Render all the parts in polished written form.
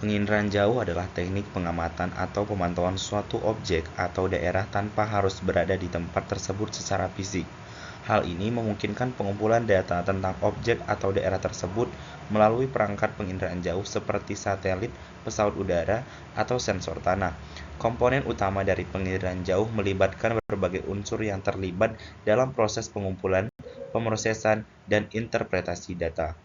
Penginderaan jauh adalah teknik pengamatan atau pemantauan suatu objek atau daerah tanpa harus berada di tempat tersebut secara fisik. Hal ini memungkinkan pengumpulan data tentang objek atau daerah tersebut melalui perangkat penginderaan jauh seperti satelit, pesawat udara, atau sensor tanah. Komponen utama dari penginderaan jauh melibatkan berbagai unsur yang terlibat dalam proses pengumpulan, pemrosesan, dan interpretasi data.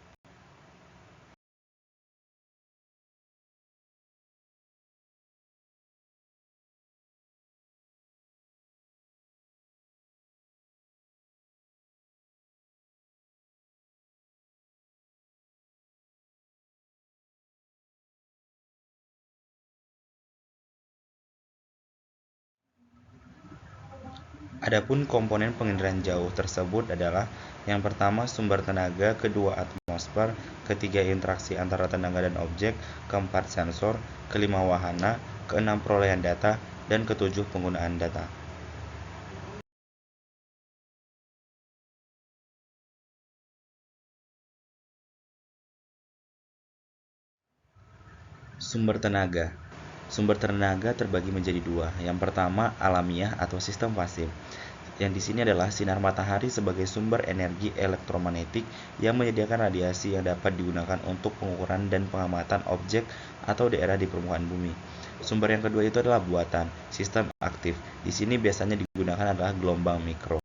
Adapun komponen penginderaan jauh tersebut adalah yang pertama sumber tenaga, kedua atmosfer, ketiga interaksi antara tenaga dan objek, keempat sensor, kelima wahana, keenam perolehan data, dan ketujuh penggunaan data. Sumber tenaga. Sumber tenaga terbagi menjadi dua. Yang pertama alamiah atau sistem pasif. Yang di sini adalah sinar matahari sebagai sumber energi elektromagnetik yang menyediakan radiasi yang dapat digunakan untuk pengukuran dan pengamatan objek atau daerah di permukaan bumi. Sumber yang kedua itu adalah buatan, sistem aktif. Di sini biasanya digunakan adalah gelombang mikro.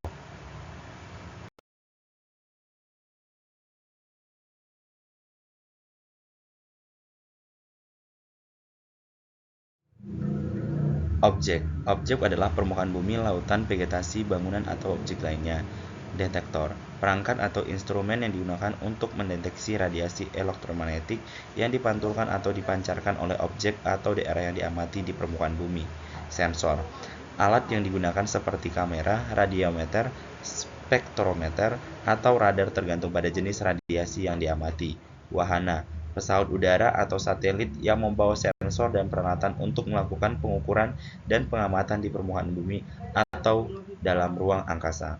Objek. Objek adalah permukaan bumi, lautan, vegetasi, bangunan, atau objek lainnya. Detektor. Perangkat atau instrumen yang digunakan untuk mendeteksi radiasi elektromagnetik yang dipantulkan atau dipancarkan oleh objek atau daerah yang diamati di permukaan bumi. Sensor. Alat yang digunakan seperti kamera, radiometer, spektrometer, atau radar tergantung pada jenis radiasi yang diamati. Wahana. Pesawat udara atau satelit yang membawa sensor dan peralatan untuk melakukan pengukuran dan pengamatan di permukaan bumi atau dalam ruang angkasa.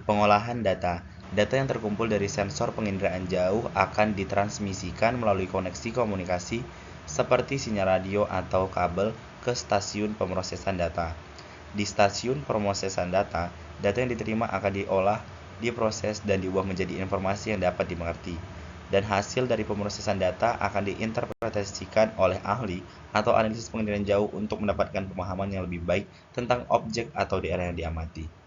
Pengolahan data. Data yang terkumpul dari sensor penginderaan jauh akan ditransmisikan melalui koneksi komunikasi seperti sinyal radio atau kabel ke stasiun pemrosesan data. Di stasiun pemrosesan data, data yang diterima akan diolah, diproses, dan diubah menjadi informasi yang dapat dimengerti. Dan hasil dari pemrosesan data akan diinterpretasikan oleh ahli atau analisis penginderaan jauh untuk mendapatkan pemahaman yang lebih baik tentang objek atau daerah yang diamati.